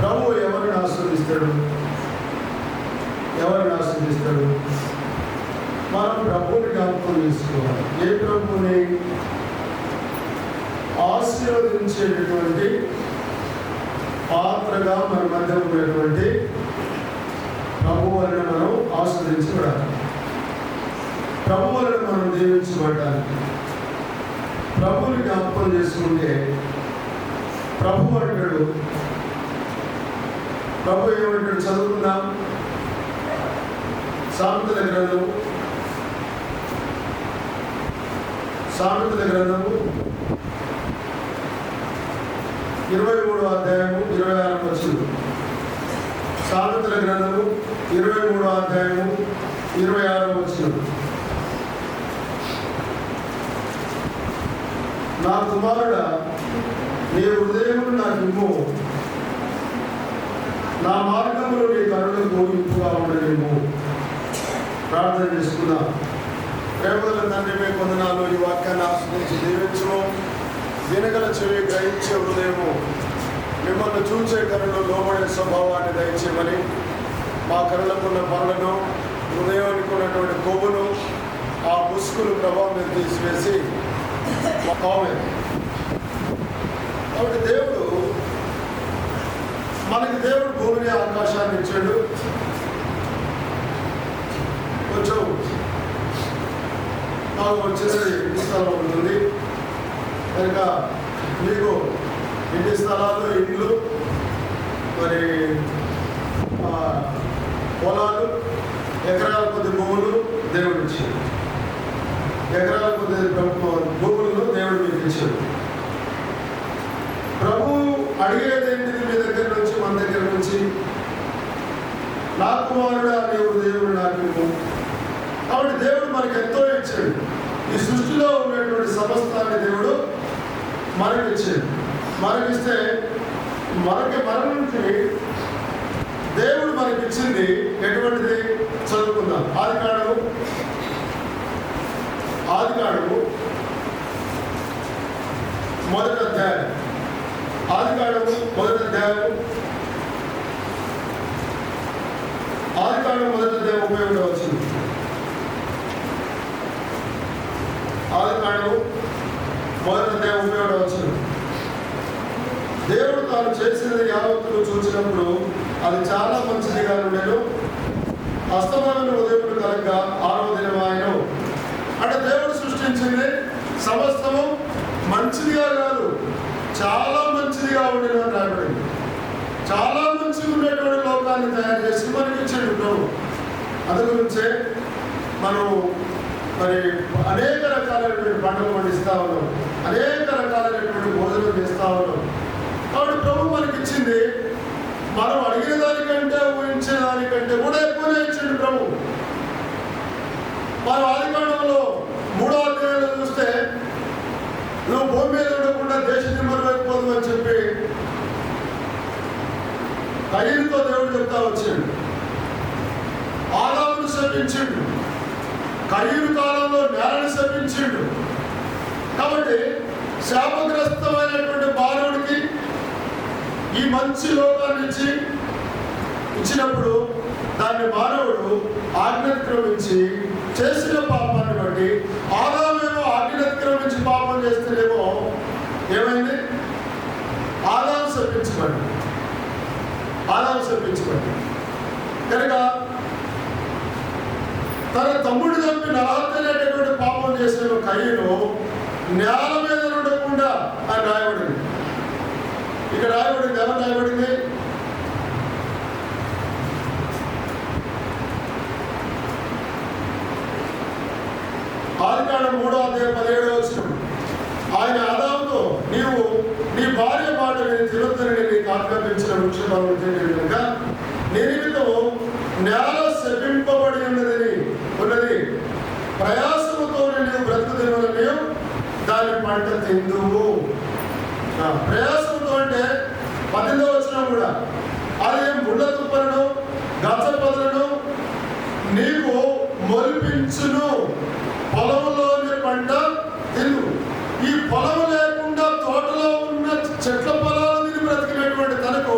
ప్రభు ఎవరిని ఆస్వాదిస్తాడు? ఎవరిని ఆస్వాదిస్తాడు? మనం ప్రభువుని జ్ఞాపకం చేసుకోవాలి. ఏ ప్రభువుని? ఆశీర్వదించేటటువంటి పాత్రగా మన మధ్య ఉన్నటువంటి ప్రభు వలన మనం ఆస్వాదించబడాలి. ప్రభు వలన మనం దీవించబడాలి. ప్రభువుని జ్ఞాపకం చేసుకుంటే ప్రభు అంటాడు, ప్రభు ఏమంటాడు? చదువుకుందాం. సామెతల గ్రంథము 23వ అధ్యాయము 26వ వచనం. సామెతల గ్రంథము 23వ అధ్యాయము 26వ వచనం. నా కుమారుడా, నీ హృదయమును నాకు ఇమ్ము, నా మార్గములు నీ కరుణకు ఇంపుగా ఉండలేము. ప్రార్థన చేసుకుందాం. ప్రేమగల తండ్రి, మీ వందనాలు. ఈ వాక్యాన్ని ఆస్వాదించి దీవించము. వినగల చెవి, గ్రహించే హృదయము, మిమ్మల్ని చూచే కరుణ, లోబడే స్వభావాన్ని దయచేయమని, మా కరుణకున్న పనులను, హృదయానికి ఉన్నటువంటి కొవ్వును, ఆ ముసుగులు ప్రభావం మీద తీసివేసి కాబట్టి దేవుడు భూమిని, ఆకాశాన్ని ఇచ్చాడు. కొంచెం నాకు వచ్చేది ఇంటి స్థలం ఉంటుంది కనుక మీకు ఇంటి స్థలాలు, ఇండ్లు, మరి పొలాలు, ఎకరాల కొద్ది భూములు దేవుడు ఇచ్చాడు. ఎకరాల కొద్ది భూములను దేవుడు మీకు ఇచ్చాడు. ప్రభు అడిగేది ఏంటిది? మీ దగ్గర నుంచి, మన దగ్గర నుంచి, నా కుమారుడా నీ హృదయమును నాకు ఇమ్ము. కాబట్టి దేవుడు మనకి ఎంతో ఇచ్చాడు. ఈ సృష్టిలో ఉన్నటువంటి సమస్తాన్ని దేవుడు మనకిచ్చాడు. మనకిస్తే మన నుంచి దేవుడు మనకిచ్చింది ఎటువంటిది? చదువుకుందాం. ఆదికాండము 1వ అధ్యాయం. ఆదికాండము 1వ అధ్యాయం 31వ వచనం. ఆదికాండము 1వ అధ్యాయం 31వ వచనం. దేవుడు తాను చేసినది యావత్తును చూసినప్పుడు అది చాలా మంచిదిగా ఉండెను. అస్తమానమైన ఉదయములు కలగా 6వ దినం ఆయను. అంటే దేవుడు సృష్టించింది సమస్తము మంచిదిగా కాదు, చాలా మంచిదిగా ఉండేది అని రాబడింది. చాలా మంచిగా ఉండేటువంటి లోకాన్ని తయారు చేసి మనకి ఇచ్చాడు ప్రభు. అందు గురించే మనం మరి అనేక రకాలైనటువంటి పంటలు పండిస్తూ ఉన్నాం, అనేక రకాలైనటువంటి భోజనం చేస్తూ ఉన్నాం. కాబట్టి ప్రభు మనకి ఇచ్చింది మనం అడిగిన దానికంటే, ఊహించే దానికంటే కూడా ఎక్కువనే ఇచ్చిండు ప్రభు. మనం ఆదికాండంలో 3వ అధ్యాయంలో చూస్తే, నువ్వు భూమి మీద ఉండకుండా దేశాన్ని మరువైపోదు అని చెప్పి కయీనుతో దేవుడు చెప్తా వచ్చాడు. ఆదామును శపించిండు, కయీను కాలంలో నేలను శపించిండు. కాబట్టి శాపగ్రస్తమైనటువంటి మానవుడికి ఈ మంచి లోకాన్ని ఇచ్చినప్పుడు దాన్ని మానవుడు ఆజ్ఞాతిక్రమించి చేసిన పాపాన్ని బట్టి, ఆదామేమో ఆజ్ఞాతిక్రమించి పాపం చేస్తేనేమో ఏమైంది? ఆదాము శపించబడి కనుక తన తమ్ముడు చంపి నరహత్యనేటటువంటి పాపం చేసిన కయీను నేల మీద ఉండకుండా అని రాయబడింది. ఇక్కడ రాయబడింది, ఎవరు రాయబడింది? ఆదికాండం 3వ అధ్యాయం 17వ వచనం. ఆయన ఆదాముతో, నీవు నీ భార్య మాట విని తినొద్దని నీకు ఆజ్ఞాపించిన వృక్షఫలము తిని కనుక నీ నిమిత్తం నేల శపింపబడి ఉన్నది, ప్రయాసముతో నీవు బ్రతుకుతున్న నీవు దాని పంట తిందువు. ప్రయాసంతో అంటే 18వ వచనం కూడా, అది ముళ్ళ తుప్పలను, గచ్చ పొదలను నీకు మొలిపించును, పొలంలోని పంట తిను. ఈ పొలం లేకుండా తోటలో ఉన్న చెట్ల పొలాలు తిని బ్రతికినటువంటి తనకు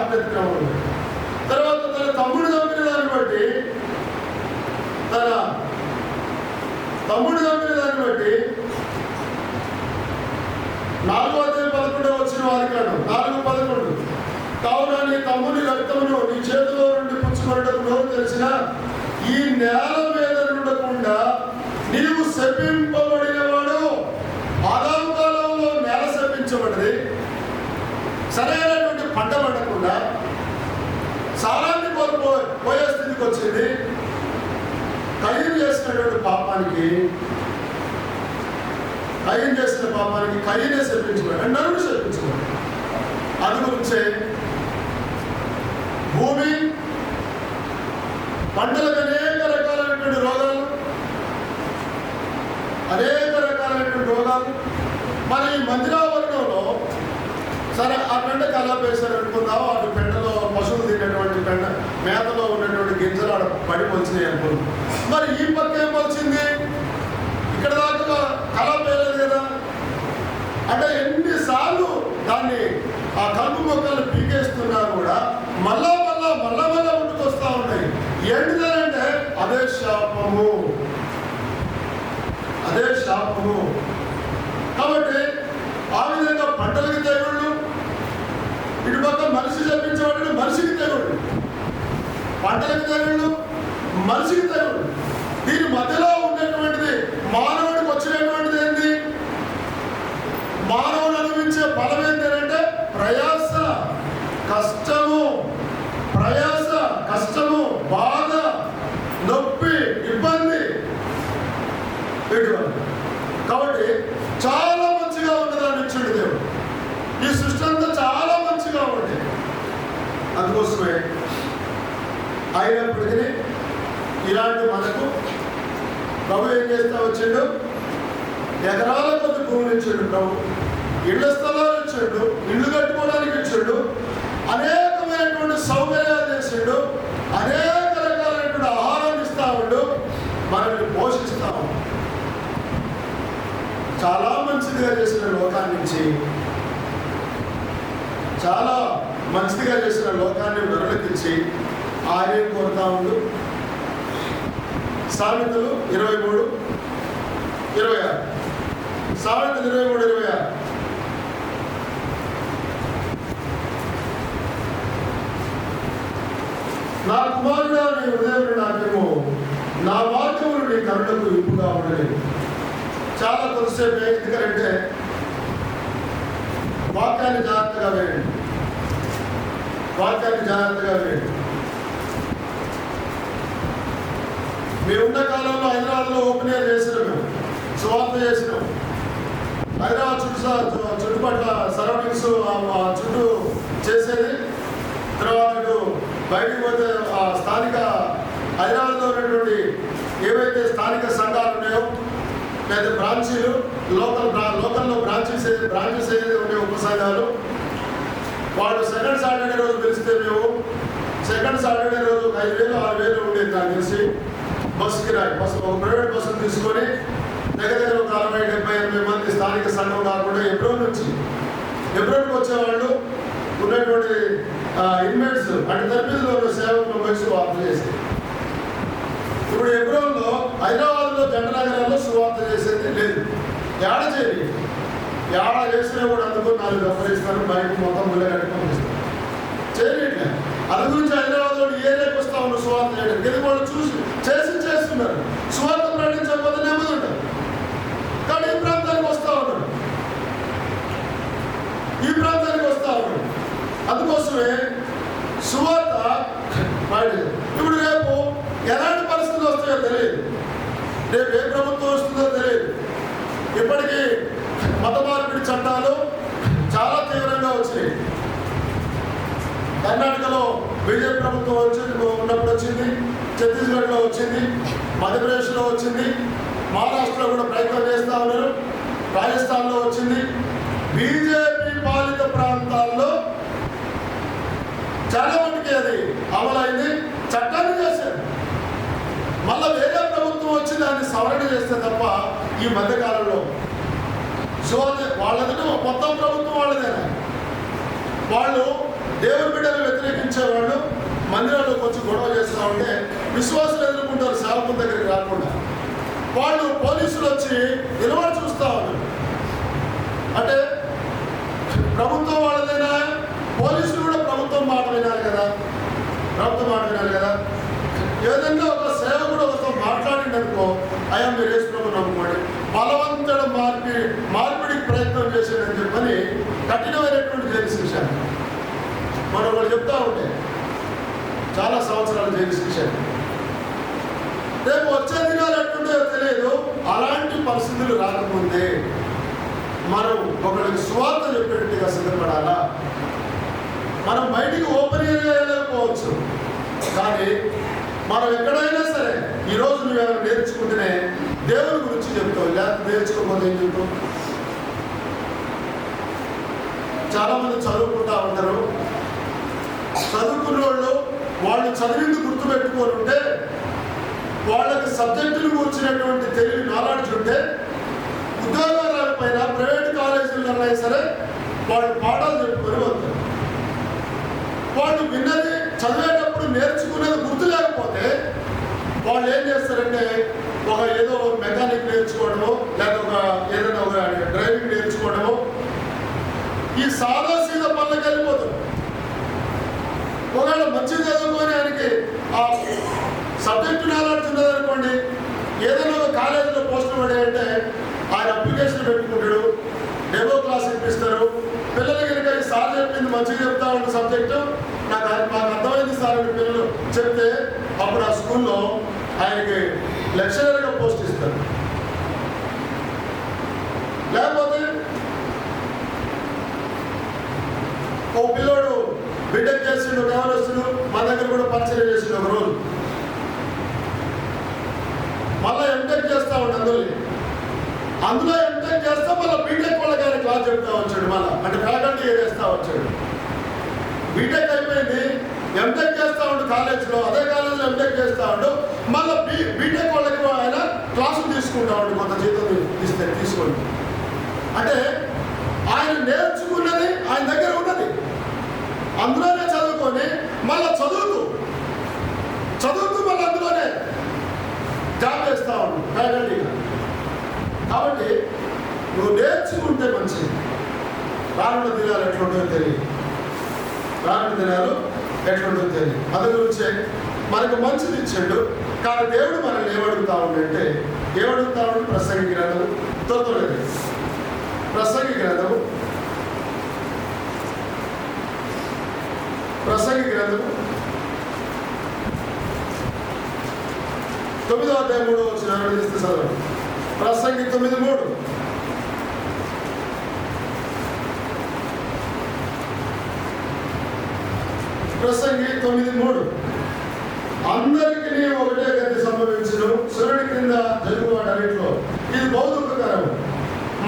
అత్యక్రమం. తర్వాత తన తమ్ముడు చంపిన దాన్ని బట్టి నాలుగో అధ్యాయం 11 వచ్చిన వారికాండం 4:11. కావున నీ తమ్ముని రక్తమును నీ చేతిలో నుండి పుచ్చుకొనుటకు నోరు తెలిసిన ఈ నేల మీద ఉండకుండా నీవు శపింపబడినవాడు. ఆదాము కాలంలో నేల శపించబడింది, సరైనటువంటి పంట పండకుండా సారాన్ని కోల్పోయే స్థితికి వచ్చింది. కయ్యం చేసిన పాపానికి కయ్యనే శపించుకున్నాడు, నరుడు శపించుకున్నాడు. అది గురించే భూమి పంటలకు అనేక రకాలైనటువంటి రోగాలు మన ఈ మందిరావరణంలో సరే ఆ పెండకి అలా వేశారు అనుకుందాం. అటు పెండలో పశువులు తినేటువంటి పెండ మేతలో ఉన్నటువంటి గింజలు ఆడ పడి వచ్చినాయి అనుకుందాం. మరి ఈ పక్క ఏం వచ్చింది? ఇక్కడ దాకా కళ వేయలేదు కదా. అంటే ఎన్నిసార్లు దాన్ని ఆ కలుపు మొక్కలు పీకేస్తున్నా కూడా మళ్ళా ఉంటుకొస్తా ఉన్నాయి. ఏంటిదంటే అదే శాపము. కాబట్టి ఆ విధంగా పంటలకి తెగుళ్ళు, ఇటు పక్క మనిషి చెప్పించేవాడు మనిషికి తెగుళ్ళు, పంటలకి తెగుళ్ళు, మనిషికి తెగుళ్ళు. దీని మధ్యలో ఉన్నటువంటిది మానవుడికి వచ్చినటువంటిది ఏంటి? మానవుడు అనుభవించే ఫలం ఏంటంటే ప్రయాస, కష్టము, బాధ, నొప్పి, ఇబ్బంది. కాబట్టి చాలా మంచిగా ఉన్నదాన్ని ఇచ్చిండు దేవుడు. ఈ సృష్టి అంతా చాలా మంచిగా ఉంది. అందుకోసమే అయినప్పటికీ ఇలాంటి మనకు ప్రభు ఏం చేస్తా వచ్చిండు? ఎకరాల కొద్ది భూమిని ఇచ్చిండు ప్రభు, ఇళ్ల స్థలాలు ఇచ్చిండు, ఇల్లు కట్టుకోవడానికి ఇచ్చిండు, అనేకమైనటువంటి సౌకర్యాలు చేసిండు, అనేక రకాలైనటువంటి ఆహారాన్ని ఇస్తా ఉండు, మనల్ని పోషిస్తా ఉండు. చాలా మంచిదిగా చేసిన లోకాన్ని నరులకిచ్చి ఆయన కోరుతా ఉండు. సామెతలు 23:26. సామెతలు 23:26. నా కుమారుడా, నీ హృదయం నాకేమో నా మార్గములు నీ కరుణకు విప్పుగా ఉండలేదు. చాలా కొద్దిసేపు ఎందుకంటే వాక్యాన్ని జాగ్రత్తగా వేయండి. మేమున్న కాలంలో హైదరాబాద్లో ఓపెన్ ఎయిర్ చేసినాం, మేము సువార్త చేసినాం. హైదరాబాద్ చుట్టుపట్ల సరౌండింగ్స్ చుట్టూ చేసేది. తర్వాత బయటికి పోతే స్థానిక హైదరాబాద్లో ఉన్నటువంటి ఏవైతే స్థానిక సంఘాలు ఉన్నాయో, లేదా బ్రాంచీలు, లోకల్లో బ్రాంచెస్ ఏదైతే ఉన్నాయో ఉప సంఘాలు, వాళ్ళు సెకండ్ సాటర్డే రోజు పిలిస్తే మేము సెకండ్ సాటర్డే రోజు 5,000-6,000 ఉండేది నాకు తెలిసి. బస్సు కిరాయి, ఒక ప్రైవేట్ బస్సును తీసుకొని దగ్గర ఒక 60-70-80 మంది స్థానిక సంఘం కాకుండా ఎబ్రోన్కి వచ్చేవాళ్ళు ఉన్నటువంటి ఇన్మేట్స్ అంటే తరబిదిలో ఉన్న సేవకులు వచ్చి వార్త చేసేది. ఇప్పుడు ఎబ్రోన్లో హైదరాబాద్లో జంటనగరాల్లో సువార్త చేసేది లేదు. ఏడ చేసినా కూడా అందుకు 4 గమనిస్తారు, బయట మొత్తం ముళ్ళ కట్టుకొని ఇస్తారు. చేయట్లే. అది గురించి హైదరాబాద్లో ఏరియాకి వస్తా ఉన్నారు సువార్త చేయడానికి. ఇది వాళ్ళు చేస్తున్నారు. సువార్త ప్రకటించకపోతే నెమ్మది ఉంటారు. కానీ ఈ ప్రాంతానికి వస్తూ ఉన్నారు. అందుకోసమే సువార్త ఇప్పుడు రేపు ఎలాంటి పరిస్థితులు వస్తాయో తెలియదు. రేపు ఏ ప్రభుత్వం వస్తుందో తెలియదు. ఇప్పటికీ మత మార్పిడి చట్టాలు చాలా తీవ్రంగా వచ్చినాయి. కర్ణాటకలో బీజేపీ ప్రభుత్వం ఉన్నప్పుడు వచ్చింది, ఛత్తీస్గఢ్లో వచ్చింది, మధ్యప్రదేశ్లో వచ్చింది, మహారాష్ట్రలో కూడా ప్రయత్నం చేస్తూ ఉన్నారు, రాజస్థాన్లో వచ్చింది. బీజేపీ పాలిత ప్రాంతాల్లో చాలా మటుకి అది అమలైంది, చట్టాన్ని చేశారు. మళ్ళీ వేరే ప్రభుత్వం వచ్చి దాన్ని సవరణ చేస్తే తప్ప ఈ మధ్యకాలంలో వాళ్ళది మొత్తం ప్రభుత్వం వాళ్ళదేనా. వాళ్ళు దేవుని బిడ్డలు వ్యతిరేకించేవాళ్ళు మందిరాల్లో కొంచెం గొడవ చేస్తూ ఉంటే విశ్వాసులు ఎదుర్కొంటారు సేవకుల దగ్గరికి రాకుండా. వాళ్ళు పోలీసులు వచ్చి నిలబడి చూస్తూ ఉన్నారు. అంటే ప్రభుత్వం వాళ్ళదైనా పోలీసులు కూడా ప్రభుత్వం మాట వినాలి కదా, ప్రభుత్వం మాట వినాలి కదా. ఏదైనా ఒక సేవకుడు ఒకతో మాట్లాడిందనుకో, అయ్యా మీరు యేసు ప్రభువుని నమ్ముకోండి, బలవంతుడు మార్పిడికి ప్రయత్నం చేశాడని చెప్పని కఠినమైనటువంటి జైలు శిక్ష. మనం వాళ్ళు చెప్తా ఉంటే చాలా సంవత్సరాలు జైలు శిక్ష. రేపు వచ్చే దినాలు ఎట్టుండో తెలియదు. అలాంటి పరిస్థితులు రాకముందే మనం ఒకరికి స్వార్థ చెప్పేట్టుగా సిద్ధపడాలా. మనం బయటికి ఓపెన్గా వెళ్ళకపోవచ్చు, కానీ మనం ఎక్కడైనా సరే ఈరోజు నువ్వు ఏమైనా నేర్చుకుంటేనే దేవుని గురించి చెప్తావు, లేకపోతే నేర్చుకోకపోతే ఏం చెప్తావు? చాలామంది చదువుకుంటా ఉంటారు. చదువుకున్న వాళ్ళు చదివింది గుర్తుపెట్టుకొని ఉంటే, వాళ్ళకి సబ్జెక్టులు కూర్చున్నటువంటి తెలివి నాలెడ్జ్ ఉంటే, ఉద్యోగాల పైన ప్రైవేట్ కాలేజీల్లో అయినా సరే వాళ్ళు పాఠాలు చెప్పుకొని వస్తారు. వాళ్ళు విన్నది చదివేటప్పుడు నేర్చుకునేది గుర్తు లేకపోతే వాళ్ళు ఏం చేస్తారంటే ఏదో మెకానిక్ నేర్చుకోవడము, లేదా ఏదైనా ఒక డ్రైవింగ్ నేర్చుకోవడము, ఈ సాదా సీదా పనులకు వెళ్ళిపోతారు. ఒకవేళ మంచి చదువుకొని ఆయనకి ఆ సబ్జెక్టు నాలెడ్జ్ ఉన్నదనుకోండి, ఏదైనా ఒక కాలేజీలో పోస్టులు పడాయంటే ఆయన అప్లికేషన్ పెట్టుకుంటాడు, డెమో క్లాస్ ఇప్పిస్తారు. పిల్లలు కనుక సార్ చెప్పింది మంచిగా చెప్తా ఉంటే సబ్జెక్టు మాకు అర్థమైంది సార్ అని పిల్లలు చెప్తే అప్పుడు ఆ స్కూల్లో ఆయనకి లెక్చరర్గా పోస్ట్ ఇస్తారు. లేకపోతే ఓ పిల్లోడు బిటెక్ చేసిండు, గమనిస్తుడు, మన దగ్గర కూడా పరిచయం చేసిండు ఒక రోజు. మళ్ళీ ఎంటెక్ చేస్తా ఉండే అందులో ఎంటెక్ చేస్తా మళ్ళీ బీటెక్ వాళ్ళకి ఆయన క్లాస్ చెప్తా వచ్చాడు. మళ్ళీ అంటే ఫ్యాకల్టీ చేస్తా వచ్చాడు. బీటెక్ అయిపోయింది, ఎంటెక్ చేస్తా ఉండు కాలేజ్లో, అదే కాలేజ్లో ఎంటెక్ చేస్తా ఉండు, మళ్ళీ బీటెక్ వాళ్ళకి ఆయన క్లాసులు తీసుకుంటా ఉండు, కొంత జీతం తీసుకోండి. అంటే ఆయన నేర్చుకున్నది ఆయన దగ్గర ఉన్నది, అందులోనే చదువుకొని మళ్ళీ చదువుతూ మళ్ళీ అందులోనే జాబ్ చేస్తా ఉండు ఫ్యాకల్టీగా. కాబట్టి నువ్వు నేర్చుకుంటే మంచిది. రానున్న దినాలు ఎట్లుంటుందో తెలియదు, అందు గురించే మనకు మంచిది ఇచ్చాడు. కానీ దేవుడు మనల్ని ఏమడుగుతా ఉండంటే, ఏమడుగుతా ఉంటే ప్రసంగి గ్రంథము తొందరలేదు, ప్రసంగి గ్రంథము 9వ అధ్యాయం 3వ వచనం తీస్తే చదవండి. ప్రసంగి 9:3. ప్రసంగి 9:3. అందరికీ ఒకటే గతి సంభవించును, సూర్యుడి క్రింద జరుగువాటన్నిటిలో ఇది బౌద్ధకరం.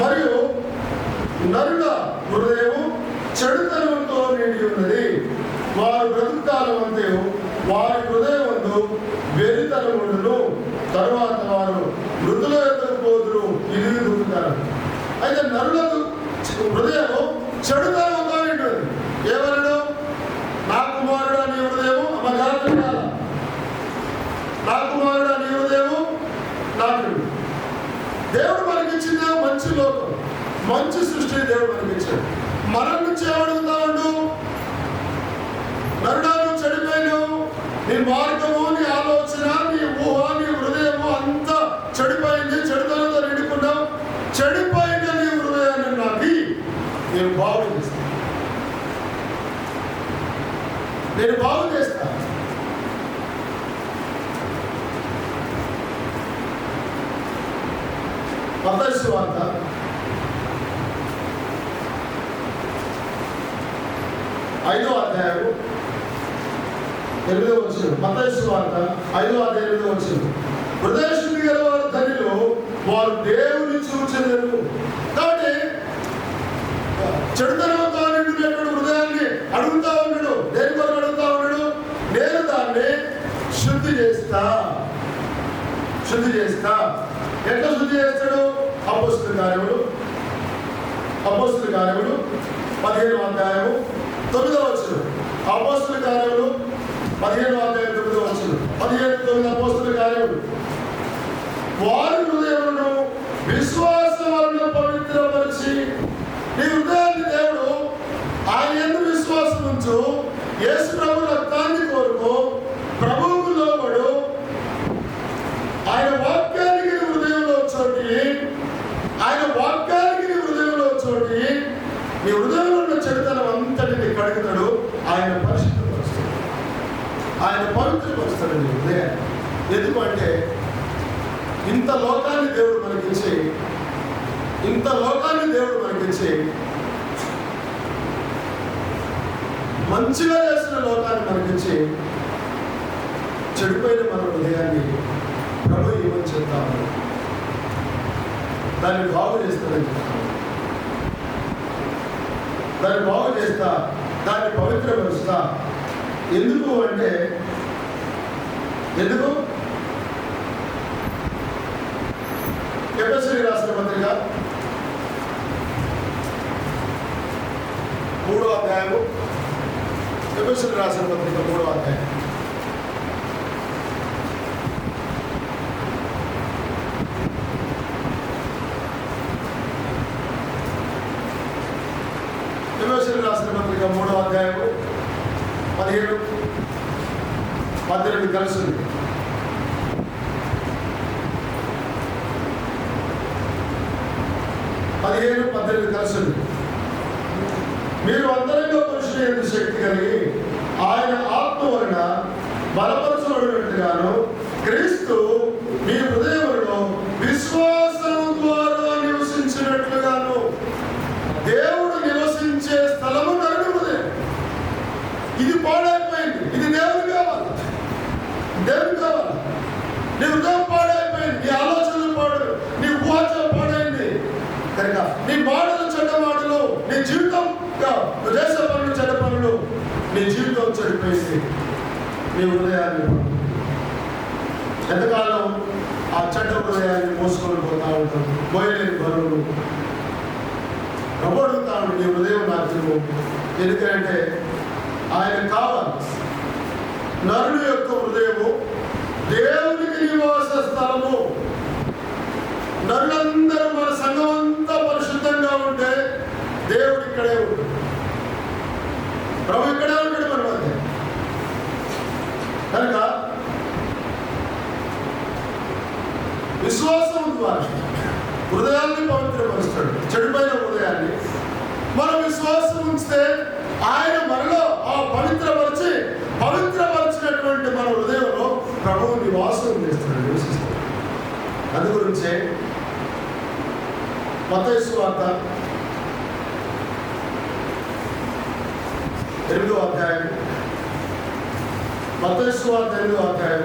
మరియు నరుల హృదయము చెడుతనంతో నిండి ఉన్నది, వారు బ్రతుకుతాల అంతే వారి హృదయమందు వెరితనములను, తరువాత వారు మృతుల ఎదురు పోదురు, ఇది దుఃఖకరం. అయితే నరులకు హృదయము చెడుతనంతో నిండి ఉంది. ఏమనడు? నా కుమారుడు నీ హృదయము నా కుమారుడు నీ హృదయము నాకు. దేవుడు మనకిచ్చింది మంచి లోకం, మంచి సృష్టి దేవుడు మనకిచ్చాడు. మనం నుంచి ఏమడుగుతా ఉండు? నరుడాను చెడిపోయినావు, నీ మార్గము, నీ ఆలోచన, నీ ఊహ, నీ హృదయము అంతా చెడిపోయింది, చెడుతనంతో నిండుకున్నావు. చెడిపోయిన నీ హృదయాన్ని నాకు నేను బాగు చేస్తాను, నేను బాగు చేస్తాను. మత్తయి సువార్త 5వ అధ్యాయం 8వ వచనం. మత్తయి సువార్త 5వ అధ్యాయం 8వ వచనం. హృదయశుద్ధి గల వారు ధన్యులు, వారు దేవుని చూచెదరు. కాబట్టి చెడుతనంతో నిండినటువంటి హృదయాన్ని అడుగుతా ఉన్నాడు. దేని కొరకు అడుగుతా ఉన్నాడు? నేను దాన్ని శుద్ధి చేస్తా. ఎట్లా శుద్ధి చేస్తాడు? అపోస్తలుల కార్యములు 15వ అధ్యాయము 9వ వచనం. అపోస్తుల కార్యములు 15:9 15:9 అపోస్తుల కార్యములు. వారి హృదయములను విశ్వాసం వలన పవిత్రపరిచి, నీ హృదయాన్ని దేవుడు ఆయన యందు విశ్వాసం ఉంచు, యేసు ప్రభు రక్తాన్ని కోరుకో, ప్రభువుకు లోబడు, ఆయన వాక్యానికి హృదయంలో చోటి, ఆయన వాక్యానికి నీ హృదయంలో చోటి, నీ హృదయంలో ఉన్న చెడుతనం అంతటిని కడుగుతాడు. ఆయన పరిశుద్ధపరుస్తాడు, ఆయన పవిత్రపరుస్తాడు నీ హృదయాన్ని. ఎందుకంటే ఇంత లోకాన్ని దేవుడు మనకించి మంచిగా చేసిన లోకాన్ని మనకించి చెడిపోయిన మన హృదయాన్ని ప్రభు ఏమని చెప్తాము, దాన్ని బాగు చేస్తానని చెప్తాము. దాన్ని బాగు చేస్తా, దాన్ని పవిత్రపరుస్తా. ఎందుకు అంటే ఎఫెసీయులకు రాసిన పత్రిక 3వ అధ్యాయము, ఎఫెసీయులకు రాసిన పత్రిక 3వ అధ్యాయం. ఎఫెసీయులకు రాసిన పత్రిక 3వ అధ్యాయము 17-18 కలిసింది. 17-18 కలిసింది. మీరు అంతరంగ పురుషుని యందు శక్తి కలిగి ఆయన ఆత్మ వలన బలపరచబడినట్టుగాను, క్రీస్తు మీ హృదయములో విశ్వాసం ద్వారా నివసించినట్లుగాను. దేవుడు నివసించే స్థలము నరుని హృదయం. ఇది పాడైపోయింది, ఇది దేవుడు కావాలి. నీ హృదయం పాడైపోయింది, నీ ఆలోచనలు పాడు, నీ ఊహ పాడైంది కనుక నీ మాటలు చెడ్డ మాటలు, నీ జీవితం నువ్వు చేసే పనులు చెడ్డ పనులు, నీ జీవితం చెడిపోయింది. నీ హృదయాన్ని ఎంతకాలం ఆ చెడ్డ హృదయాన్ని మోసుకొని పోతా ఉంటాం, మోయలేని బరువులు రబ్బడుతా ఉండి నీ హృదయం నాకు. ఎందుకంటే ఆయన కావాలి. నరుని యొక్క హృదయము దేవునికి నివాస స్థలము. నరులందరూ మన సంఘం అంతా పరిశుద్ధంగా ఉంటే దేవుడు ఇక్కడే ఉంటాడు, ప్రభు ఇక్కడే ఉంటాడు మన మధ్య. కనుక విశ్వాసం ద్వారా హృదయాన్ని పవిత్రపరుస్తాడు, చెడిపోయిన హృదయాన్ని. మనం విశ్వాసం ఉంచితే ఆయన మనలో ఆ పవిత్రపరిచినటువంటి మన హృదయంలో ప్రభువు నివాసం చేస్తాడు, నివసిస్తాడు. అందు గురించే మత్తయి సువార్త 8వ అధ్యాయం, మత్తయి సువార్త 8వ అధ్యాయం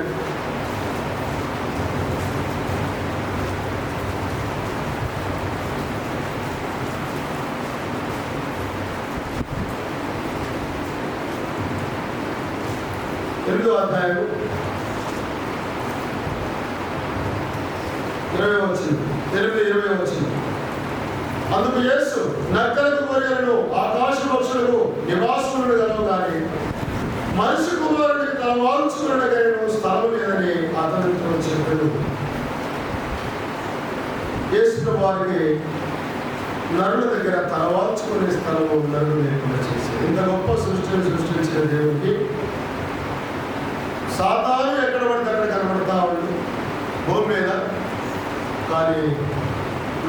8వ అధ్యాయం 20 వచ్చింది. అందుకు యేసు నక్కలకు గొర్రెలను ఆకాశ పక్షులకు నివాసములను గలవు కానీ మనిషి కుమారుడికి తన వాల్చుకున్నకైనా స్థలం లేదని అతనితో చెప్పాడు. యేసు వారికి నరుల దగ్గర తలవాల్చుకునే స్థలము నరులు లేకుండా చేశారు. ఇంత గొప్ప సృష్టిని సృష్టించిన దేవుడికి సాతాను ఎక్కడ పడితే అక్కడ కనబడతా ఉంది భూమి మీద. కానీ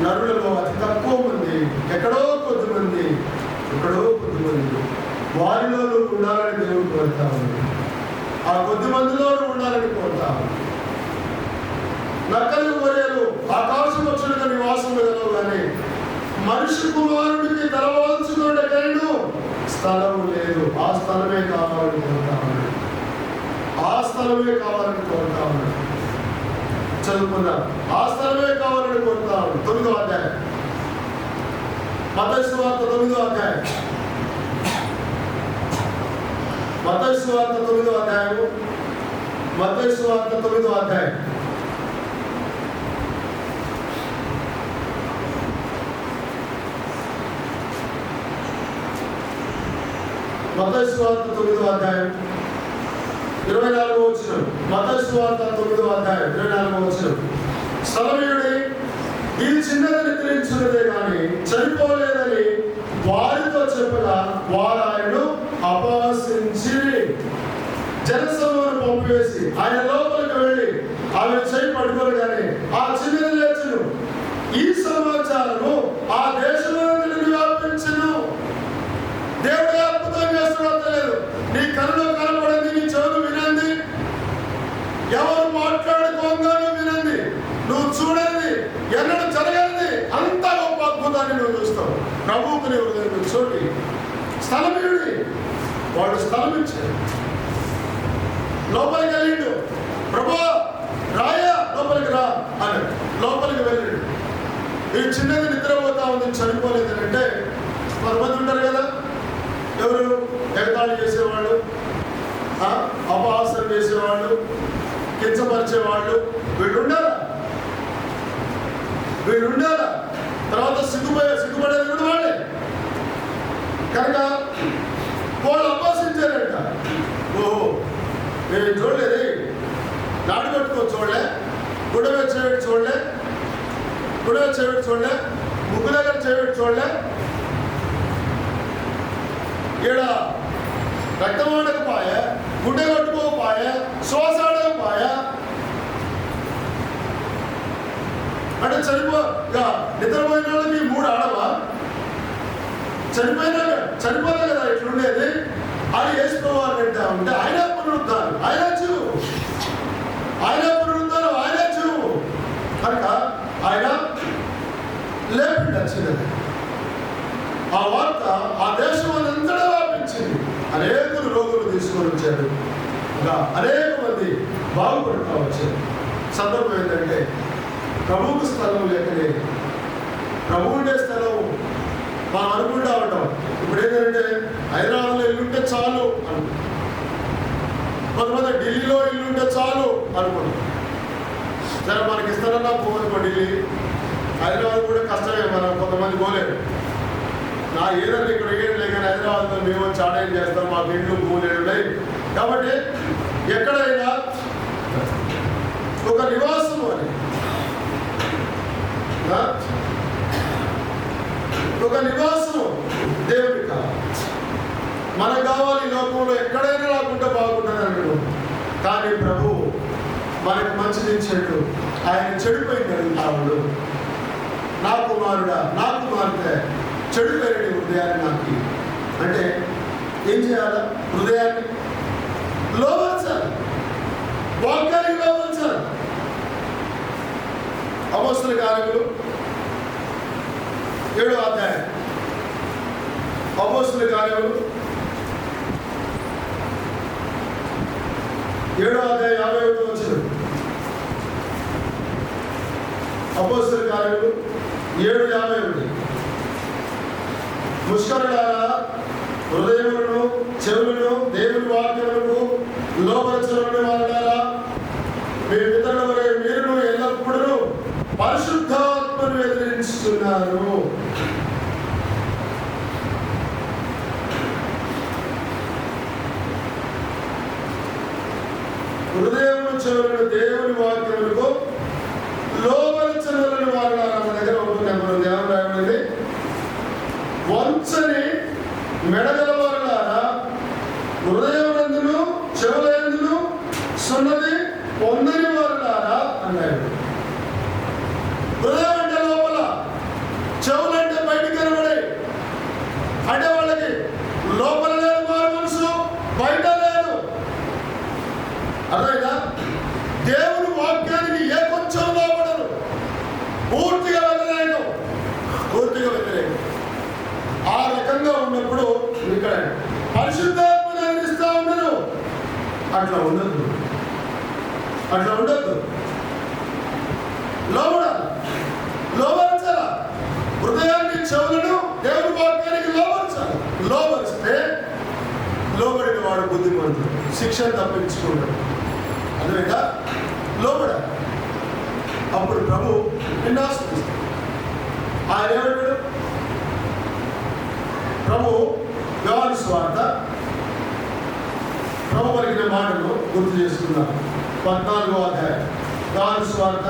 నరులలో అతి తక్కువ మంది, ఎక్కడో కొద్దిమంది వారిలో ఉండాలని దేవుడు కోరుతా ఉంది. ఆ కొద్ది మందిలో ఉండాలని కోరుతా ఉంది. నక్కలు గొర్రెలు ఆకాశ పక్షులుగా నివాసంలో గలవు కానీ మనిషి కుమారుడికి తలవాల్చుకున్నకైనా స్థలం లేదు. ఆ స్థలమే కావాలని కోరుతా ఉన్నాడు. చదువుకున్నాం. ఆ స్థలమే కావాలని కోరుతా ఉన్నాడు. 9వ అధ్యాయం మత్తయి సువార్త 9వ అధ్యాయం మత్తయి సువార్త 9వ అధ్యాయం 9వ మత్తయి సువార్త 9వ అధ్యాయం 24వ వచనం. మత్తయి సువార్త 9వ అధ్యాయం 24వ వచనం. సమరయుడి ఇది చిన్నదని గ్రహించున్నదే కానీ చనిపోలేదని వారితో చెప్పగా వారు ఆయనను అపహసించి జనసమూహం పంపివేసి ఆయన లోపలికి వెళ్ళి ఆమె చేయి పట్టుకోగానే ఆ చిన్నది లేచును. ఈ సమాచారము ఆ దేశంలో వ్యాపించును. దేవుడు అద్భుతం చేస్తున్నాడో తెలియదు. నీ కళ్ళలో కనపడింది, నీ చెవులు వినండి, ఎవరు మాట్లాడుకోగానే వినండి, నువ్వు చూడండి, ఎన్నడూ జరగనిది అంత గొప్ప అద్భుతాన్ని నువ్వు చూస్తావు. ప్రభువుకు నీ హృదయం చోటి స్థలమేడి వాడు స్థలం ఇచ్చాడు. లోపలికి వెళ్ళిండు. ప్రభువా రాయా లోపలికి రా అని లోపలికి వెళ్ళిండు. ఈ చిన్నది నిద్రపోతా ఉంది, చనిపోలేదని అంటే కొంతమంది ఉంటారు కదా, ఎవరు ఎగతాళి చేసేవాళ్ళు, అపహాసం చేసేవాళ్ళు, కించపరిచేవాళ్ళు, వీళ్ళు ఉండాలా? తర్వాత సిగ్గుపడేది కూడా వాళ్ళే. కనుక వాళ్ళు అపహసించారంట. ఓహో నేను చూడలేదు, నాడు కట్టుకో చూడలే, గుడవ చేయబెట్టి చూడలే, ముగ్గు దగ్గర చేయబెట్టి చూడలే, ఈడ రక్తం ఆడకపోయ, గుడ్డ కట్టుకోకపోయ, శ్వాస ఆడకపోయ అంటే నిద్రపోయిన వాళ్ళకి 3 ఆడవా? చనిపోయినా కదా ఇట్లుండేది. అది వేసుకోవాలి అంటే ఉంటే ఆయన పునరుద్ధానం, ఆయన జీవు కనుక ఆయన లేకుండా వచ్చినది. ఆ వార్త ఆ దేశం అంతటా వ్యాపించింది. అనేకులు రోగులు తీసుకొని వచ్చారు, ఇంకా అనేక మంది బాగుపడుతూ వచ్చారు. సందర్భం ఏంటంటే ప్రభువుకు స్థలం లేకనే, ప్రభువు ఉండే స్థలం మనం అనుకుంటా ఉంటాం. ఇప్పుడు ఏంటంటే హైదరాబాద్లో ఇల్లుంటే చాలు అనుకుంటాం, కొంతమంది ఢిల్లీలో ఇల్లుంటే చాలు అనుకుంటాం. సరే మనకి ఇస్తారన్నా పోదు ఢిల్లీ, హైదరాబాద్ కూడా కష్టమే, మనం కొంతమంది పోలేరు. నా ఏదన్నా ఇక్కడ ఏం కానీ హైదరాబాద్లో మేము చాడేం చేస్తాం, మాకు ఇండ్లు భూములు ఉన్నాయి. కాబట్టి ఎక్కడైనా ఒక నివాసం అని, ఒక నివాసం దేవుడికి కావాలి. మనకు కావాలి ఈ లోకంలో ఎక్కడైనా రాకుండా బాగుంటుంది అన్నాడు. కానీ ప్రభు మనకు మంచిది ఇచ్చాడు. ఆయన చెడిపోయింది అడుగుతాడు, నా కుమారుడా, నా కుమార్తె చెడిపోయిన హృదయాన్ని నాకు అంటే ఏం చేయాలా? హృదయాన్ని లోపరచాలి, వాక్యానికి లోపరచాలి. అపోస్తల కార్యములు 7వ అధ్యాయం, అపోస్తల కార్యములు 7వ అధ్యాయం 51వ వచనం. అపోస్తల కార్యములు 7:51. ముష్కరులారా, హృదయములను చెవులను దేవుని వాక్యములకు లోపరచని వారులారా, మీ పితరుల వలె మీరును ఎల్లప్పుడూ పరిశుద్ధాత్మను ఎదిరించుతున్నారు. హృదయమును చెవులను దేవుని వాక్యములకు లోపరచని వారులారా. మన దగ్గర ఉంటున్నాం, మనం దేవుని రాయబడింది, వంచని మెడగల వారులారా, హృదయమునందును చెవులందును సున్నది పొందని వారులారా అన్నాడు. హృదయం అంటే లోపల, చెవులంటే బయటికి కనబడే, అంటే వాళ్ళకి లోపల లేదు వారి మనసు, బయట లేదు. అర్థమైందా? దేవుని వాక్యానికి ఏ కొంచెం లోపడరు, పూర్తిగా వ్యతిరేకం. ఆ రకంగా ఉన్నప్పుడు ఇక్కడ పరిశుద్ధాత్మను అందిస్తూ ఉండరు. అట్లా ఉండదు. లోపరచాల హృదయాన్ని, చెవులను దేవుని వాక్యానికి లోపరచాలి. లోపరిస్తే లోబడిన వాడు బుద్ధిమంతుడు, శిక్షను తప్పించుకుంటాడు. అదేవిధంగా లోబడ అప్పుడు ప్రభు నిన్ను ఆశీర్వదిస్తాడు. ఆయన ఏమంటాడు? ప్రభు యోహాను సువార్త పలికిన మాటను గుర్తు చేసుకుందాం. 14వ అధ్యాయం యోహాను సువార్త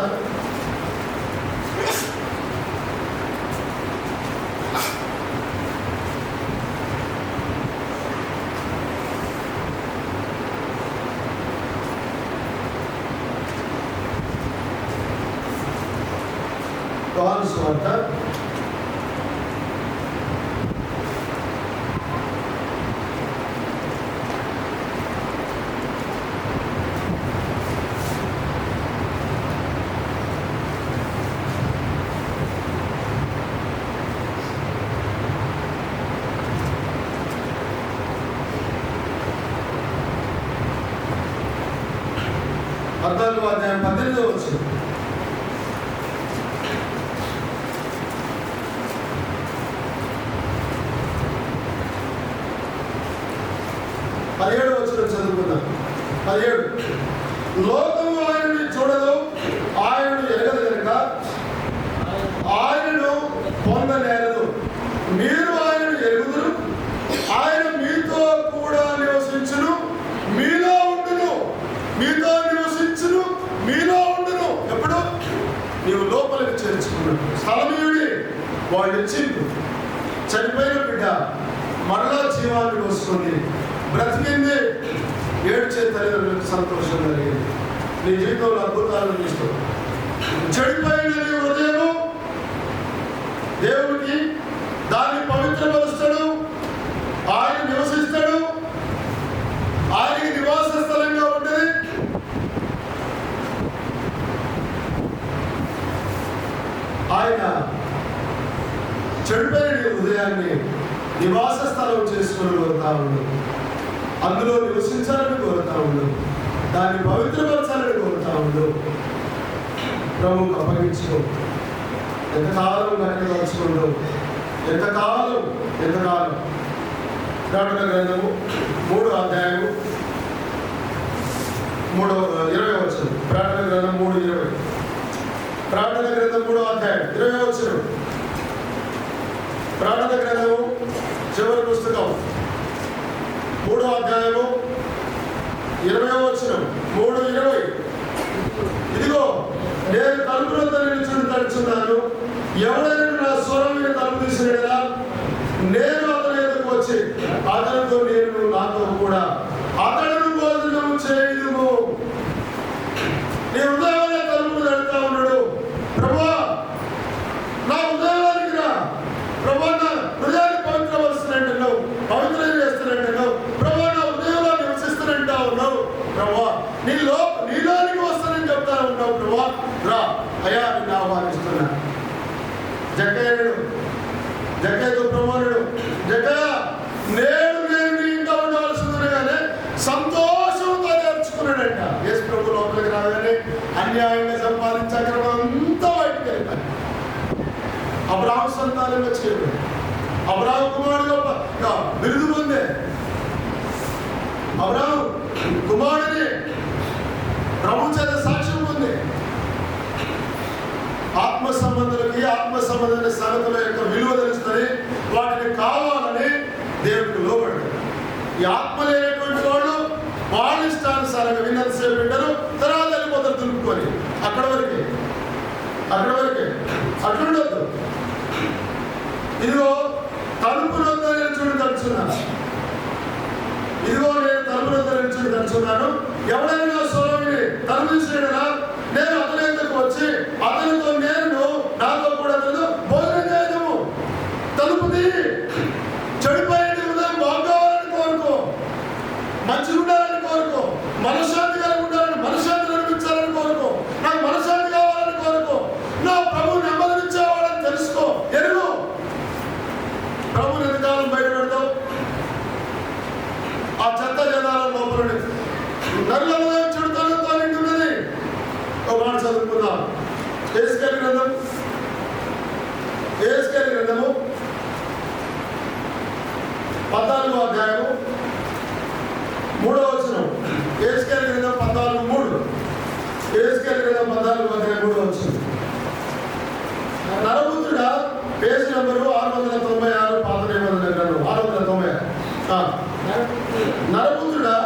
14వ అధ్యాయం 18వ వచనం. చదువుకుందాం. 17 లోకము ఆయనని చూడదు, ఆయనను ఎరగదు కనుక ఆయనను పొందనేరదు. మీరు ఆయనను ఎరుగుదురు, ఆయన మీతో కూడా నివసించును, మీలో ఉండును. మీతో నివసించును, మీలో ఉండును. ఎప్పుడు? నీవు లోపలికి చేర్చుకున్నాడు. స్థలమీయుడి వాళ్ళు ఇచ్చిండు. చనిపోయిన బిడ్డ మరలా జీవాన్ని వస్తుంది, బ్రతికింది. ఏడ్చే తల్లిదండ్రులకు సంతోషం కలిగింది. నీ జీవితంలో అద్భుతాలను చూస్తావు. చెడిపోయిన నీ హృదయము దేవునికి దాన్ని పవిత్రపరుస్తాడు, ఆయన నివసిస్తాడు, ఆయనకి నివాస స్థలంగా ఉంటుంది. ఆయన చెడిపోయిన నీ హృదయాన్ని నివాస స్థలం చేసుకుని కోరుతా ఉండు, అందులో నివసించాలని కోరుతా ఉండు, దాన్ని పవిత్రపరచాలని కోరుతా ఉండు. ప్రభువుకు అప్పగించుకో. ఎంతకాలం కనకదలుచుకుంటూ ఎంతకాలం ప్రకటన గ్రంథము 3వ అధ్యాయము 20వ వచనం. ప్రకటన గ్రంథం 3:20. ప్రకటన గ్రంథం 3వ అధ్యాయం 20వ వచనం. ప్రకటన గ్రంథము చివరి పుస్తకం 3వ అధ్యాయము 20వ వచనం. 3:20. ఇదిగో నేను తలుపు వద్ద నిలుచుని తడుచున్నాను. ఎవడైనా నా స్వరం విని తలుపు తీసినట్లా నేను అతని ఎదురుకు వచ్చి అతనితో నేను నాతో కూడా అతడును భోజనం చేయుదుము. నీ హృదయంలో తలుపులు తడుతా ఉన్నాడు. ప్రభువా నా హృదయానికి రా, ప్రభువా నా హృదయాన్ని పవిత్రపరుస్తున్నట్టున్నావు, పవిత్రం చేస్తున్నట్టున్నావు, ప్రభువా నా హృదయంలో నివసిస్తున్నట్టు ఉన్నావు. ప్రభువా నీలోనికి వస్తానని చెప్తా ఉన్నావు. ప్రభువా రా అయ్యా, నిన్ను ఆహ్వానిస్తున్నా. జక్కయ్యతో ప్రమాణుడు, జక్కయ్య నేను నీ ఇంకా ఉండవలసింది కానీ సంతోషంతో నేర్చుకున్నాడంట. యేసు ప్రభు లోపలికి రాగానే అన్యాయంగా సంపాదించే క్రమం అంతా బయటికి వెళ్ళిపోయి అబ్రాహం సంతానంగా చేయడు. అబ్రాహం కుమారుడుగా బిరుదు పొందే అబ్రాహం కుమారుడిని ప్రభు చేత సాక్ష్యం పొంది ఆత్మ సంబంధమైన సంగతుల యొక్క విలువ తెలుస్తుంది. వాటిని కావాలని దేవుడికి లోబడ్డారు. ఈ ఆత్మ లేనటువంటి వాళ్ళు వాళ్ళ ఇష్టానుసారంగా విన్నంతసేపు వింటారు, తర్వాత వెళ్ళిపోతారు దులుపుకొని. అక్కడ వరకే అట్లుండొద్దు. ఇదిగో తలుపు వద్ద నిల్చుని తడుచున్నాను. ఎవడైనా స్వరం విని తలుపు తీసినట్లా నేను అతని దగ్గరకు వచ్చి అతనితో నేను నాతో కూడా భోజనం చేయడము. తలుపు తీయి. చెడిపోయిన హృదయం బాగోవాలని కోరుకో, మంచిగా ఉండాలని కోరుకో, మనశ్శాంతి కలిగి ఉండాలని, మనశ్శాంతి అనిపించాలని కోరుకో, నాకు మనశ్శాంతి కావాలని కోరుకో, నా ప్రభువు నెమ్మదించేవాడని తెలుసుకో. ఎరుగు ప్రభుని ఎంతకాలం బయట పెడతావు? ఆ చెత్త జనాల లోపల నల్ల హృదయం చెడుతనంతో నిండి ఉన్నది. ఒక మాట చదువుకుందాం. యెహెజ్కేలు గ్రంథము 14వ అధ్యాయము 3వ వచనం. యెహెజ్కేలు గ్రంథం 14:3. యెహెజ్కేలు గ్రంథం 14వ అధ్యాయం 3వ వచనం. నరపుత్రుడా, పేజీ నంబరు 696, పాత నిబంధన గ్రంథం 696. నరపుత్రుడా,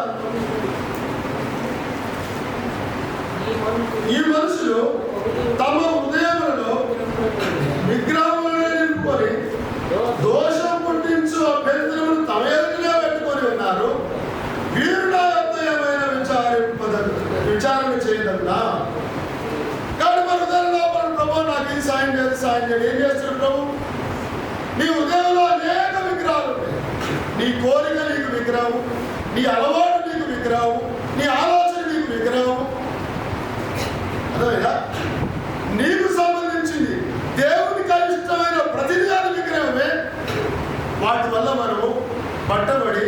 సాయం చేయండి. ఏం చేస్తాడు ప్రభు? నీ హృదయంలో అనేక విగ్రహాలు ఉంటాయి. నీ కోరిక నీకు విగ్రహం, నీ అలవాటు నీకు విగ్రహం, నీ ఆలోచన నీకు విగ్రహం. అదేనా? నీకు సంబంధించింది దేవునికి ఇష్టమైన ప్రతినిధి విగ్రహమే. వాటి వల్ల మనము పట్టబడి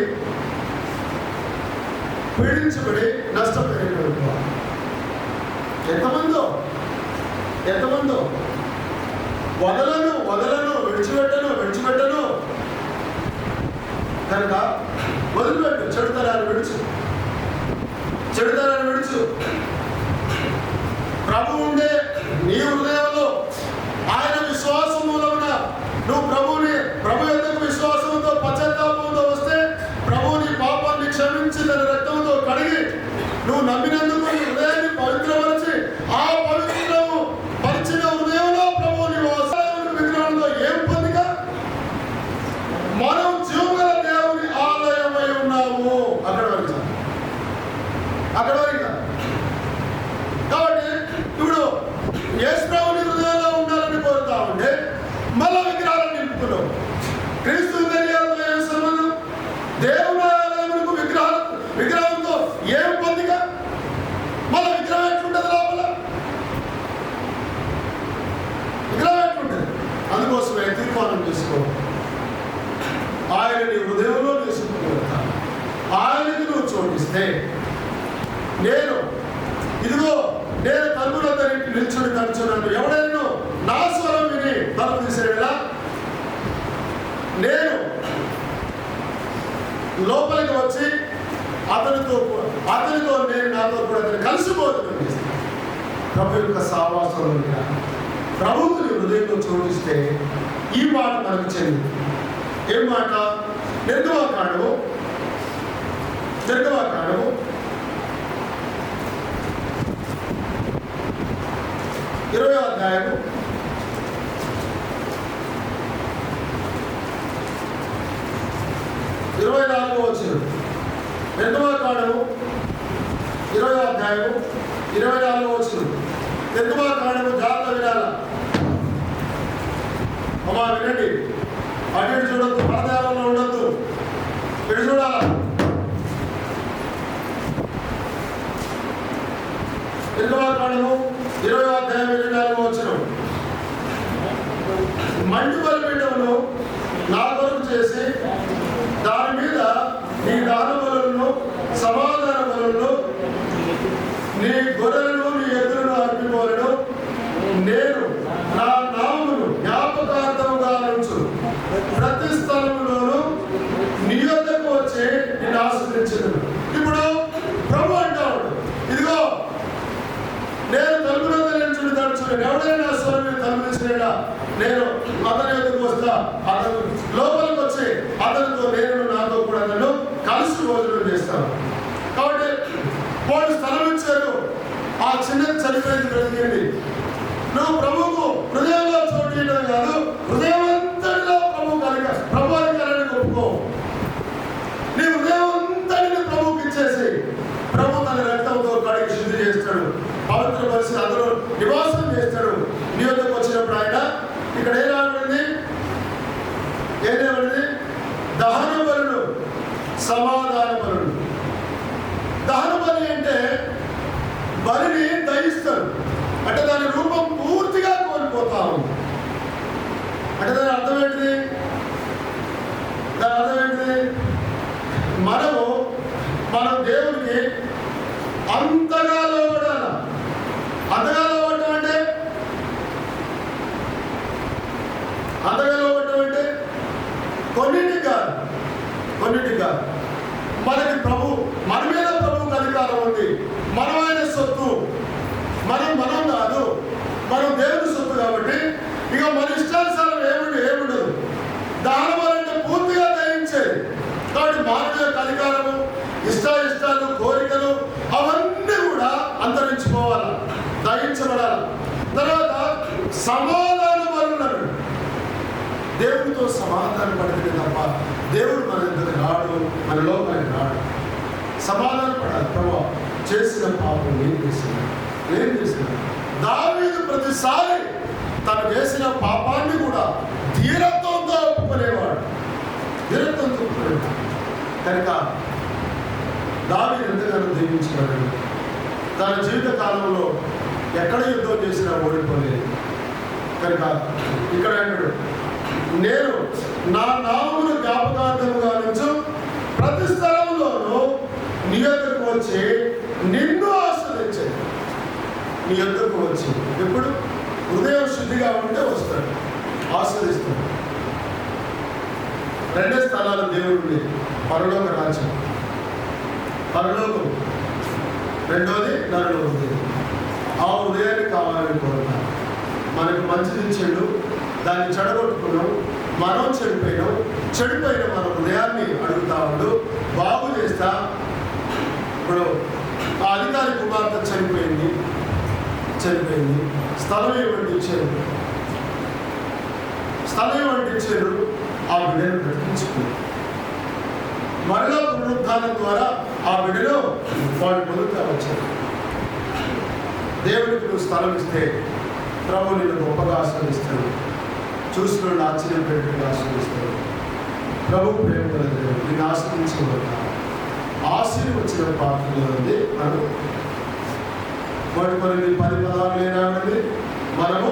పీడించబడి నష్టపోయిన ఎంతమందో వదలను విడిచిపెట్టను కనుక వదిలిపెట్టు. చెడుతనాన్ని విడుచు. ప్రభు ఉండే నీ హృదయంలో ఆయన విశ్వాసం మూలమున నువ్వు ప్రభు యొక్క విశ్వాసంతో పశ్చాత్తాపంతో వస్తే ప్రభు నీ పాపాన్ని క్షమించి తన రక్తంతో కడిగి నువ్వు నమ్మినందుకు నీ హృదయాన్ని పవిత్రపరిచి ఆ పవిత్రము పరిచిన హృదయంలో ప్రభు నీ విగ్రహంలో ఏం పొందిక? మనం జీవగల దేవుని ఆలయమై ఉన్నాము. అక్కడ వరకు కాబట్టి ఇప్పుడు యేసు ప్రభుని హృదయంలో ఉండాలని కోరుతా ఉంటే మళ్ళా విగ్రహాలను నింపుతున్నావు. క్రీస్తు తెలియాలతో ఏం సంబంధం? దేవుని ఆలయమునకు విగ్రహంతో ఏం పొందిక? మళ్ళా విగ్రహం ఎట్లుంటది? లోపల విగ్రహం ఎట్లుంటది? అందుకోసమే తీర్మానం చేసుకో. ఆయన నీ హృదయంలో తీసుకుంటా. ఆయనకి నువ్వు చోటిస్తే నేను తలుపులందరికీ నిల్చుని తలుచున్నాను. ఎవడైనా నా స్వరం విని తలుపు తీసేలా నేను లోపలికి వచ్చి అతనితో నేను నాతో కూడా అతను కలిసిపోతున్నాను. ప్రభు యొక్క సావాసంలో ప్రభువుని హృదయంలో చోటిస్తే ఈ మాట మనకు చెంది. ఏం మాట? నిర్గమకాండము 20వ అధ్యాయము 24వ వచనం. నిర్గమకాండము 20వ అధ్యాయము 24వ వచనం. నిర్గమకాండము జాగ్రత్త వినాల. అమ్మా వినండి. అటు ఇటు చూడొద్దు, పరదారంలో ఉండొద్దు, ఇటు చూడాల. నిర్గమకాండము 20వ అధ్యాయం 24వ వచనం. మంటి బలిపీఠమును నా కొరకు చేసి దాని మీద నీ దాన బలులను సమాధాన బలులను నీ గొర్రెలను నీ ఎద్దులను అర్పింపవలెను. నేను నా నామమును జ్ఞాపకార్థముగా నుంచు ప్రతి స్థలములోనూ నీ యొద్దకు వచ్చి నిన్ను ఆశ్రయించను. ఇప్పుడు ప్రభు అంటాడు, ఇదిగో నేను తలుపులందరూ నిల్చుని తడుచున్నాను. ఎవడైనా స్వరం తలుపు తీసినా నేను అతని యొద్దకు వస్తా. అతను లోపలికి వచ్చి అతనితో నేను నాతో కూడా నన్ను కలిసి భోజనం చేస్తాను. కాబట్టి వాళ్ళు స్థలం ఇచ్చారు. ఆ చిన్నది చనిపోయింది, బ్రతికింది. నువ్వు ప్రభువుకు హృదయంలో చోటు ఇవ్వడం కాదు, హృదయం అంతటిలో ప్రభు అధికారాన్ని ఒప్పుకో. నీ హృదయం అంతటిని ప్రభువుకి ఇచ్చేసి ప్రభు తన రక్తంతో కడిగి శుద్ధి చేస్తాడు, పవిత్ర పరిస్థితి అందరూ నివాసం చేస్తాడు. నీ వద్దకు వచ్చినప్పుడు ఆయన ఇక్కడ ఏం రాబడింది? దహన బలులు, సమాధాన బలులు. దహన బలి అంటే బలిని దహిస్తాడు, అంటే దాని రూపం పూర్తిగా కోల్పోతా ఉంది. అంటే దాని అర్థం ఏంటిది? మనం దేవునికి అంతగా లోబడాల. అంతగా లోబడటం అంటే కొన్నింటికి కాదు. మనకి మన మీద ప్రభువుకి అధికారం ఉంది. మనం ఆయన సొత్తు, మనం కాదు, మనం దేవుని సొత్తు. కాబట్టి ఇక మన ఇష్టానుసారం ఏముండదు. దానవాలంటే పూర్తిగా దయించేది. కాబట్టి మానవ యొక్క అధికారము, ఇష్టాలు, కోరికలు అవన్నీ కూడా అంతరించుకోవాలి, దయించబడాలి. తర్వాత సమాధాన బలులను, దేవుడితో సమాధాన పడితే తప్ప దేవుడు మన దగ్గర రాడు, మన లోపలికి రాడు. సమాధాన పడాలి. ప్రభు చేసిన పాపం ఏం చేసిన దావీదు ప్రతిసారి తను చేసిన పాపాన్ని కూడా ధీరత్వంతో ఒప్పుకునేవాడు. కనుక దావీదు ఎంతగానో దీవించబడ్డాడు. తన జీవిత కాలంలో ఎక్కడ యుద్ధం చేసినా ఓడిపోలేదు. కనుక ఇక్కడ అంటాడు, నేను నా నామమును జ్ఞాపకార్థముగా నుంచు ప్రతి స్థలంలోనూ నీ యొద్దకు వచ్చి నిన్ను ఆశ్రయించాను. నీ యొద్దకు వచ్చి ఎప్పుడు హృదయం శుద్ధిగా ఉంటే వస్తాడు, ఆస్వాదిస్తాడు. రెండే స్థలాలు దేవుడు, పరలోక రాజ్యం, పరలోకం, రెండోది నరుల హృదయం. ఆ హృదయాన్ని కావాలని కోరుతాను. మనకు మంచిది చెడు, దాన్ని చెడగొట్టుకున్నాం, మనం చెడిపోయిన మన హృదయాన్ని అడుగుతా ఉండు, బాగు చేస్తా. ఇప్పుడు ఆ అధికారి కుమార్తె చనిపోయింది, స్థలం ఇవ్వండి ఇచ్చారు, ఆ బిడ్డను బ్రతికించుకున్నారు. మరలా పునరుద్ధానం ద్వారా ఆ బిడ్డలో వాడు పొందుతా వచ్చారు. దేవుడికి నువ్వు స్థలం ఇస్తే ప్రభు నిన్ను గొప్పగా ఆస్వాదిస్తాడు, చూసిన వాళ్ళు ఆశ్చర్యపడేట్టుగా ఆస్వాదిస్తాడు. ప్రభు ప్రేమ గల దేవుడు నిన్ను ఆశ్రయించబడతా ఆశీర్వచన పాత్రలో ఉంది. మనం వాటి కొన్ని 10 పదాలు లేనాడండి. మనము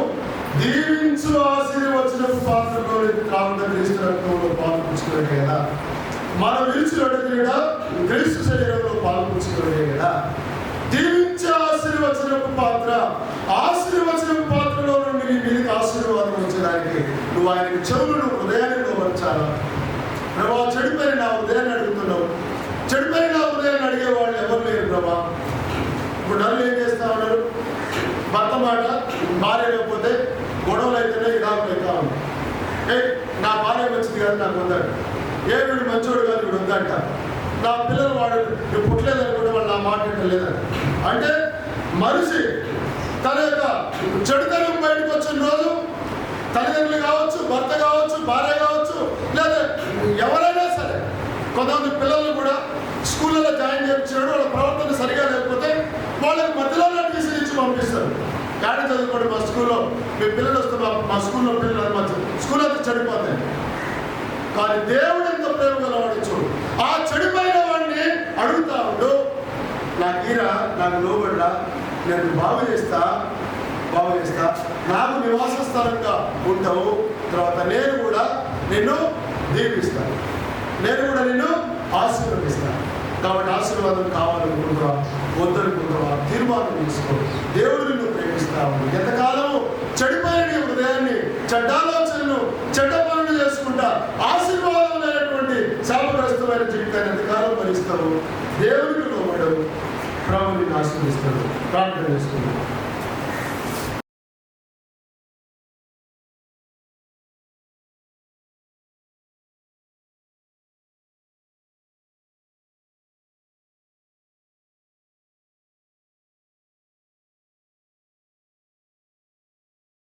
దీవించు ఆశీర్వచన పాత్రలోని త్రాగుట క్రీస్తు రక్తంలో పాల్పంచుకునే కదా, మనం విడిచినట్టు కూడా క్రీస్తు శరీరంలో పాల్పంచుకునే కదా. దీవించే ఆశీర్వచనపు పాత్ర, ఆశీర్వచనపు పాత్రలో నుండి నీ మీదకి ఆశీర్వాదం వచ్చేదానికి నువ్వు ఆయనకి చెవులను హృదయాన్ని లోపరచాలా. ప్రభా, చెడిపోయిన నా హృదయాన్ని అడుగుతున్నావు. చెడిపోయిన నా హృదయాన్ని అడిగే వాళ్ళు ఎవరు లేరు ప్రభా. ఇప్పుడు నన్ను ఏం చేస్తా ఉన్నారు, భర్త మాట భార్య లేకపోతే గొడవలు అయితేనే ఇడాకులు అవుతా ఉన్నాయి. నా భార్య మంచిది కాదు, నాకు వద్దాడు. వీడు మంచోడు కాదు, వీడు వద్దంట. నా పిల్లలు వాడు నువ్వు పుట్టలేదనుకుంటే వాళ్ళు నా మాట లేదని అంటే మనిషి తన యొక్క చెడుతనం బయటకు వచ్చిన రోజు తల్లిదండ్రులు కావచ్చు, భర్త కావచ్చు, భార్య కావచ్చు, లేదా ఎవరైనా సరే, కొంతమంది పిల్లలు కూడా స్కూళ్ళలో జాయిన్ చేయించాడు, వాళ్ళ ప్రవర్తన సరిగా లేకపోతే వాళ్ళకి మధ్యలో టీసీ ఇచ్చి పంపిస్తారు. కానీ చదువుకోండి, మా స్కూల్లో మీ పిల్లలు వస్తే మా స్కూల్లో పిల్లలు మా స్కూల్ అంతా చెడిపోతాయి. కానీ దేవుడు ఎంత ప్రేమ గలవాడు చూడు. ఆ చెడిపోయిన వాడిని అడుగుతా ఉండు, నాకు లోబడ్డా, నేను బాగు చేస్తా, నాకు నివాస స్థలంగా ఉంటావు. తర్వాత నేను కూడా నిన్ను దీపిస్తాను, నేను కూడా నిన్ను ఆశీర్వదిస్తాను. కాబట్టి ఆశీర్వాదం కావాలనుకుంటున్నా, వద్దనుకుంటున్నా, తీర్మానం తీసుకో. దేవుడు నిన్ను ప్రేమిస్తావు. ఎంతకాలము చెడిపోయిన నీ హృదయాన్ని, చెడ్డాలోచనలు, చెడ్డ పనులు చేసుకుంటా ఆశీర్వాదం లేనటువంటి శాపగ్రస్తమైన జీవితాన్ని ఎంతకాలం భరిస్తావు. దేవుడికి లోబడు, ప్రభువుని ఆశీర్వదిస్తాడు. ప్రార్థన చేసుకుంటాం.